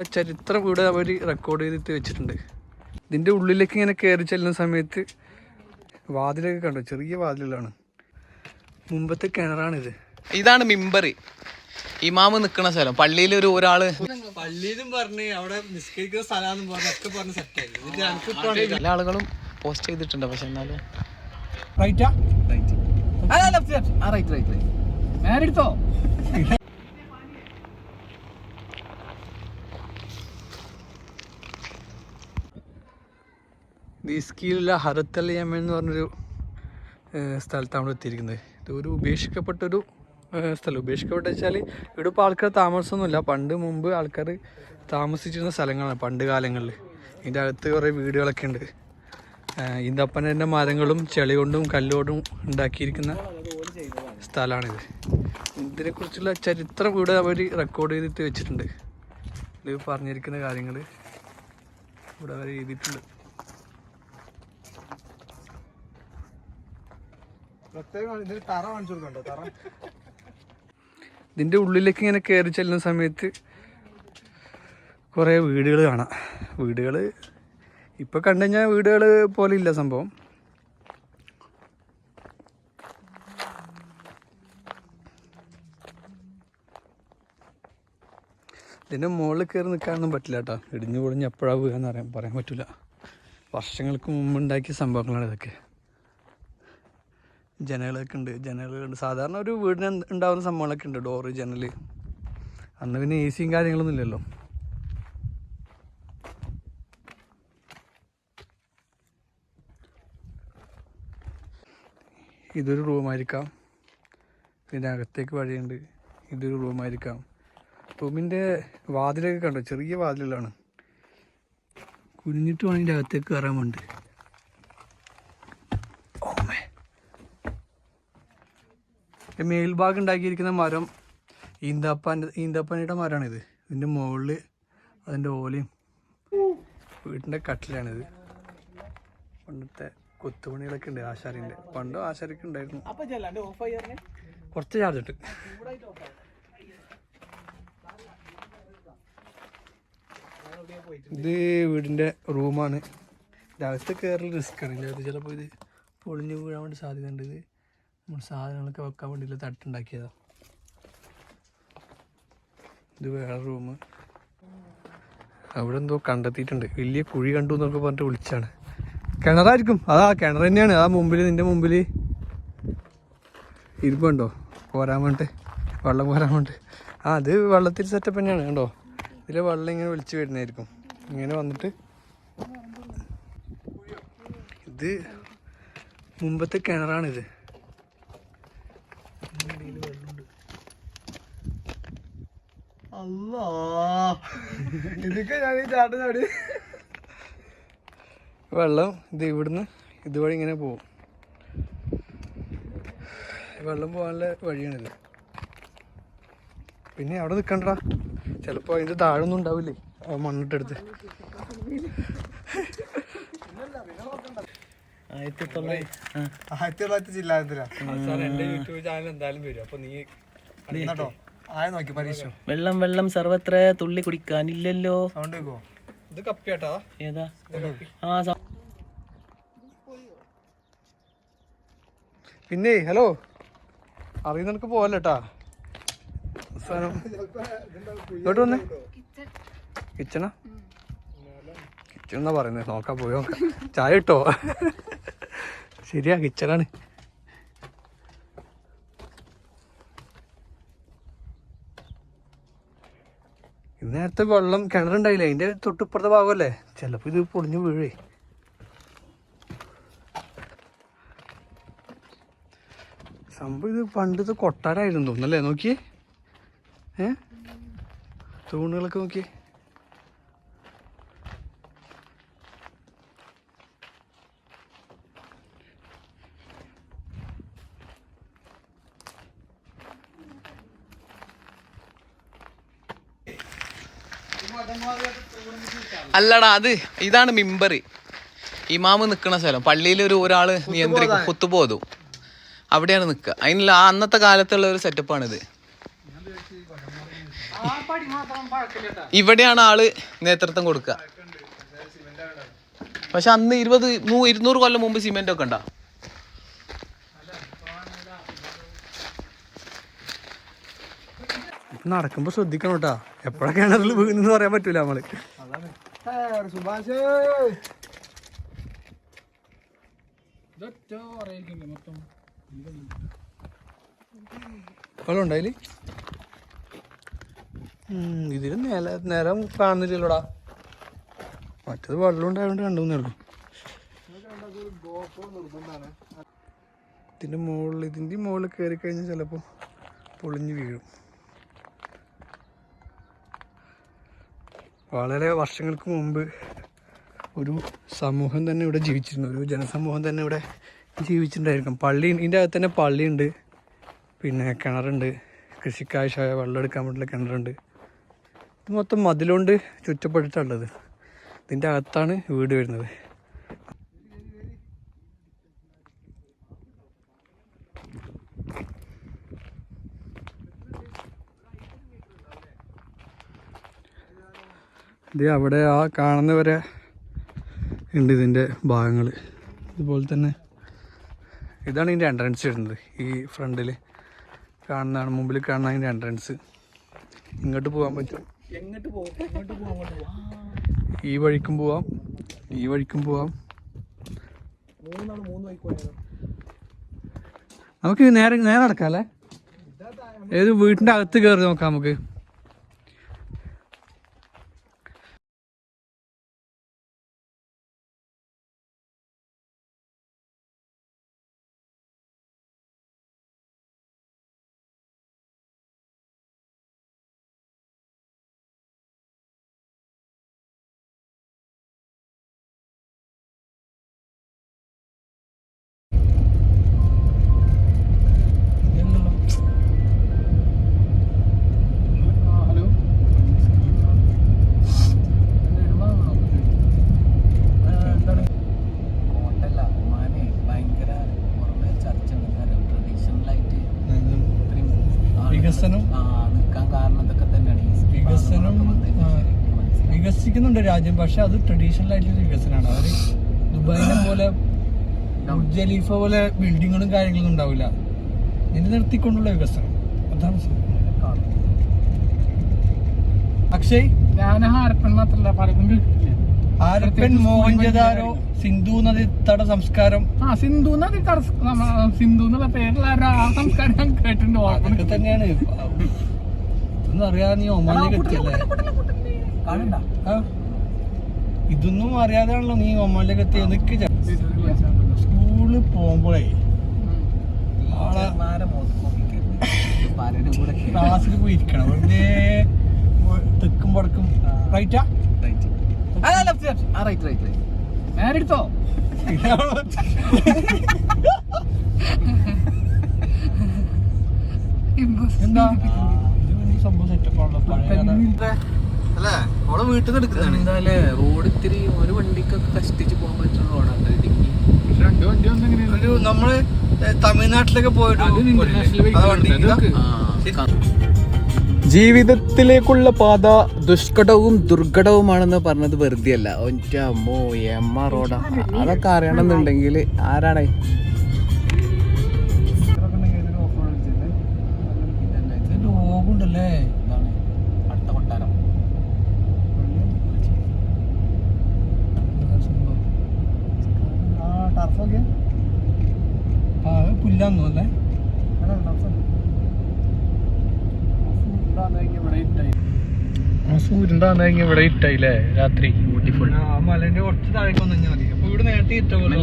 ചരിത്രം ഇവിടെ അവർ റെക്കോർഡ് ചെയ്തിട്ട് വെച്ചിട്ടുണ്ട്. ഇതിൻ്റെ ഉള്ളിലേക്ക് ഇങ്ങനെ കയറി ചെല്ലുന്ന സമയത്ത് വാതിലൊക്കെ കണ്ടോ, ചെറിയ വാതിലുകളാണ്. മുമ്പത്തെ കിണറാണിത്. ഇതാണ് മിമ്പറി, ഇമാമ് നിൽക്കുന്ന സ്ഥലം. പള്ളിയിൽ ഒരാള് പള്ളിയിലും പറഞ്ഞ് അവിടെ നിസ്കരിക്കുന്ന സ്ഥലം ഒക്കെ പറഞ്ഞ് സെറ്റായി. എല്ലാ ആളുകളും പോസ്റ്റ് ചെയ്തിട്ടുണ്ട്. പക്ഷെ എന്നാലും ദീസ്കിയിലുള്ള ഹറത്തൽ യമൻ എന്ന് പറഞ്ഞൊരു സ്ഥലത്താണ് നമ്മൾ എത്തിയിരിക്കുന്നത്. ഇതൊരു ഉപേക്ഷിക്കപ്പെട്ടൊരു സ്ഥലം. ഉപേക്ഷിക്കപ്പെട്ട വെച്ചാൽ ഇവിടെ ഇപ്പോൾ ആൾക്കാർ താമസമൊന്നുമില്ല. മുമ്പ് ആൾക്കാർ താമസിച്ചിരുന്ന സ്ഥലങ്ങളാണ് പണ്ട് കാലങ്ങളിൽ. ഇതിൻ്റെ അകത്ത് കുറേ വീടുകളൊക്കെ ഉണ്ട്. ഈന്തപ്പനൻ്റെ മരങ്ങളും ചെളി കൊണ്ടും കല്ലുകൊണ്ടും ഉണ്ടാക്കിയിരിക്കുന്ന സ്ഥലമാണിത്. ഇതിനെക്കുറിച്ചുള്ള ചരിത്രം ഇവിടെ അവർ റെക്കോർഡ് ചെയ്തിട്ട് വെച്ചിട്ടുണ്ട്. ഇത് പറഞ്ഞിരിക്കുന്ന കാര്യങ്ങൾ ഇവിടെ അവർ എഴുതിയിട്ടുണ്ട്. ഇതിൻ്റെ ഉള്ളിലേക്ക് ഇങ്ങനെ കയറി ചെല്ലുന്ന സമയത്ത് കുറേ വീടുകൾ കാണാം. വീടുകൾ ഇപ്പോൾ കണ്ടു കഴിഞ്ഞാൽ വീടുകൾ പോലെ ഇല്ല സംഭവം. ഇതിൻ്റെ മുകളിൽ കയറി നിൽക്കാനൊന്നും പറ്റില്ല കേട്ടോ. ഇടിഞ്ഞു പൊളിഞ്ഞ് എപ്പോഴാണ് വീഴാന്ന് പറയാൻ പറ്റില്ല. വർഷങ്ങൾക്ക് മുമ്പ് ഉണ്ടാക്കിയ സംഭവങ്ങളാണ് ഇതൊക്കെ. ജനലുകളൊക്കെ ഉണ്ട്. സാധാരണ ഒരു വീടിന് ഉണ്ടാകുന്ന സംഭവങ്ങളൊക്കെ ഉണ്ട്, ഡോറ്, ജനൽ. അന്ന് പിന്നെ എ സിയും കാര്യങ്ങളൊന്നും ഇല്ലല്ലോ. ഇതൊരു റൂമായിരിക്കാം. ഇതിൻ്റെ അകത്തേക്ക് വഴിയുണ്ട്. ഇതൊരു റൂമായിരിക്കാം. റൂമിൻ്റെ വാതിലൊക്കെ കണ്ടോ, ചെറിയ വാതിലുകളാണ്. കുനിഞ്ഞിട്ട് വേണം ഇതിൻ്റെ അകത്തേക്ക് കയറാൻ വേണ്ടി. മേൽഭാഗം ഉണ്ടാക്കിയിരിക്കുന്ന മരം ഈന്തപ്പനയുടെ മരമാണിത്. ഇതിൻ്റെ മുകളിൽ അതിൻ്റെ ഓലയും വീട്ടിൻ്റെ കട്ടിലാണിത്. പണ്ടത്തെ കൊത്തുപണികളൊക്കെ ഉണ്ട് ആശാരിൻ്റെ. പണ്ട് ആശാരിക്ക് ഉണ്ടായിരുന്നു. കുറച്ച് ചാർജ് ഇട്ട്. ഇത് വീടിൻ്റെ റൂമാണ്. രാവിലത്തെ കയറൽ റിസ്ക്കാണ്. ഇതിനകത്ത് ചിലപ്പോൾ ഇത് പൊളിഞ്ഞു വീഴാൻ വേണ്ടി സാധ്യതയുണ്ട്. ഇത് നമ്മൾ സാധനങ്ങളൊക്കെ വെക്കാൻ വേണ്ടിയിട്ട് തട്ടുണ്ടാക്കിയതാണ്. ഇത് വേറെ റൂം. അവിടെ എന്തോ കണ്ടെത്തിയിട്ടുണ്ട്. വലിയ കുഴി കണ്ടു എന്നൊക്കെ പറഞ്ഞിട്ട് വിളിച്ചാണ്. കിണറായിരിക്കും. അതാ കിണർ തന്നെയാണ്. ആ മുമ്പിൽ, നിൻ്റെ മുമ്പിൽ ഇരുമ്പുണ്ടോ പോരാൻ വേണ്ടി, വെള്ളം പോരാൻ വേണ്ടി. അത് വെള്ളത്തിൽ സെറ്റപ്പ് തന്നെയാണ്. കണ്ടോ, ഇതിൽ വെള്ളം ഇങ്ങനെ വിളിച്ച് വരുന്നതായിരിക്കും. ഇങ്ങനെ വന്നിട്ട് ഇത് മുമ്പത്തെ കിണറാണിത്. വെള്ളം ഇത് ഇവിടുന്ന് ഇതുവഴി ഇങ്ങനെ പോവും. വെള്ളം പോകാനുള്ള വഴിയാണിത്. പിന്നെ അവിടെ നിൽക്കണ്ടടാ, ചിലപ്പോൾ അതിൻ്റെ താഴൊന്നും ഉണ്ടാവില്ലേ മണ്ണിട്ടെടുത്ത്. 1900 ജില്ലാ എൻ്റെ യൂട്യൂബ് ചാനൽ എന്തായാലും വരും. അപ്പോൾ നീ കേട്ടോ നോക്കി പരീക്ഷ. വെള്ളം വെള്ളം സർവത്ര തുള്ളി കുടിക്കാനില്ലല്ലോ. ഇത് കപ്പിയാട്ടാ. ഏതാ? പിന്നെ ഹലോ, അറിയുന്ന നിനക്ക് പോവല്ലേട്ടാ. ഇങ്ങോട്ട് വന്നേ. കിച്ചണാ? കിച്ചൺ എന്നാ പറയുന്നത്. നോക്കാൻ പോയി നോക്കാം. ചായ ഇട്ടോ? ശരിയാ, കിച്ചണാണ്. നേരത്തെ വെള്ളം കിണറുണ്ടായില്ലേ, അതിൻ്റെ തൊട്ടിപ്പുറത്തെ ഭാഗമല്ലേ. ചിലപ്പോൾ ഇത് പൊളിഞ്ഞു വീഴേ. സംഭവം ഇത് പണ്ടത്തെ കൊട്ടാരായിരുന്നു തോന്നുന്നല്ലേ. നോക്കിയേ, തൂണുകളൊക്കെ നോക്കിയേ. അല്ലടാ, ഇതാണ് മിമ്പറി, ഇമാമ് നിൽക്കുന്ന സ്ഥലം. പള്ളിയിൽ ഒരാള് നിയന്ത്രിക്കും, കുത്തുപോതും അവിടെയാണ് നിൽക്കുക. അതിനുള്ള അന്നത്തെ കാലത്തുള്ള ഒരു സെറ്റപ്പാണിത്. ഇവിടെയാണ് ആള് നേതൃത്വം കൊടുക്കുക. പക്ഷെ അന്ന് 200 കൊല്ലം മുമ്പ് സിമെന്റ് ഒക്കെ ഉണ്ടാ. നടക്കുമ്പോ ശ്രദ്ധിക്കണം കേട്ടാ, എപ്പോഴാ കിണറിൽ വീണെന്ന് പറയാൻ പറ്റൂല നമ്മള്. വെള്ളം ഉണ്ടായില് ഇതില് നേരം കാണുന്നില്ലല്ലോടാ. മറ്റത് വെള്ളം ഉണ്ടായതുകൊണ്ട് കണ്ടുവന്നേ ഉള്ളൂ. ഇതിന്റെ മുകളിൽ കയറി കഴിഞ്ഞാൽ ചിലപ്പോ പൊളിഞ്ഞു വീഴും. വളരെ വർഷങ്ങൾക്ക് മുമ്പ് ഒരു സമൂഹം തന്നെ ഇവിടെ ജീവിച്ചിരുന്നു, ഒരു ജനസമൂഹം തന്നെ ഇവിടെ ജീവിച്ചിട്ടുണ്ടായിരിക്കും. പള്ളി, ഇതിൻ്റെ അകത്ത് തന്നെ പള്ളിയുണ്ട്, പിന്നെ കിണറുണ്ട്, കൃഷിക്കാവശ്യമായ വെള്ളം എടുക്കാൻ വേണ്ടിയുള്ള കിണറുണ്ട്. ഇത് മൊത്തം മതിലുകൊണ്ട് ചുറ്റപ്പെട്ടിട്ടുള്ളത്. ഇതിൻ്റെ അകത്താണ് വീട് വരുന്നത്. ഇത് അവിടെ ആ കാണുന്നവരെ ഉണ്ട് ഇതിൻ്റെ ഭാഗങ്ങൾ. ഇതുപോലെ തന്നെ ഇതാണ് ഇതിൻ്റെ എൻട്രൻസ് വരുന്നത്. ഈ ഫ്രണ്ടിൽ കാണുന്നതാണ്, മുമ്പിൽ കാണുന്ന അതിൻ്റെ എൻട്രൻസ്. ഇങ്ങോട്ട് പോകാൻ പറ്റും, ഈ വഴിക്കും പോവാം, ഈ വഴിക്കും പോവാം. നമുക്ക് നേരെ നടക്കാം അല്ലേ? ഏത് വീട്ടിൻ്റെ അകത്ത് കയറി നോക്കാം നമുക്ക്. വികസിക്കുന്നുണ്ട് രാജ്യം, പക്ഷെ അത് ട്രഡീഷണൽ ആയിട്ടുള്ള വികസനമാണ്. അവർ ദുബായിനെ പോലെ ബുർജ് ഖലീഫ പോലെ ബിൽഡിങ്ങുകളും കാര്യങ്ങളൊന്നും ഉണ്ടാവില്ല. നിലനിർത്തിക്കൊണ്ടുള്ള വികസനം, അതാണ്. അക്ഷയ്, ഹാരപ്പൻ മാത്രല്ല പലതും. ഹാരപ്പൻ, മോഹൻജദാരോ, സിന്ധു നദീതട സംസ്കാരം. സിന്ധു നദീതട, സിന്ധു എന്നുള്ള പേരുള്ള സംസ്കാരം ഞാൻ കേട്ടിട്ടുണ്ട്. അതൊക്കെ തന്നെയാണ്. ഇതൊന്നും അറിയാതെ നീ ഒമാനിലേക്ക് എത്തിയല്ലേ? ഇതൊന്നും അറിയാതെയാണല്ലോ നീ ഒമാനിലേക്ക് എത്തിയത്. നിക്ക് സ്കൂളിൽ പോകുമ്പോഴേ ക്ലാസ്സിൽ പോയി ഇരിക്കണം, വെറുതെ തെക്കും വടക്കും. റൈറ്റാ? നേരെടുത്തോ? എന്താ സംഭവം സെറ്റപ്പാണല്ലോ അല്ലേ? അവളെ വീട്ടിൽ നിന്ന് എടുക്കുന്നതാണ്. എന്തായാലേ റോഡ് ഇത്തിരി ഒരു വണ്ടിക്കൊക്കെ കഷ്ടിച്ച് പോകാൻ പറ്റുന്ന റോഡാണ്. ഒരു നമ്മള് തമിഴ്നാട്ടിലൊക്കെ പോയിട്ട് ജീവിതത്തിലേക്കുള്ള പാത ദുഷ്കടവും ദുർഘടവുമാണെന്ന് പറഞ്ഞത് വെറുതെ അല്ല. ഒറ്റമ്മോ എമ്മ റോഡാ. അതൊക്കെ അറിയണമെന്നുണ്ടെങ്കിൽ ആരാണ് ഓവുണ്ടല്ലേ? പുല്ലാന്നോ അല്ലേ? സൂര്യൻ്റെ ഇവിടെ ഇട്ടായില്ലേ രാത്രി. മലേന്റെ കുറച്ച് താഴേക്ക് വന്നു കഴിഞ്ഞാൽ മതി. അപ്പൊ ഇവിടെ നേരത്തെ ഇട്ട പോലെ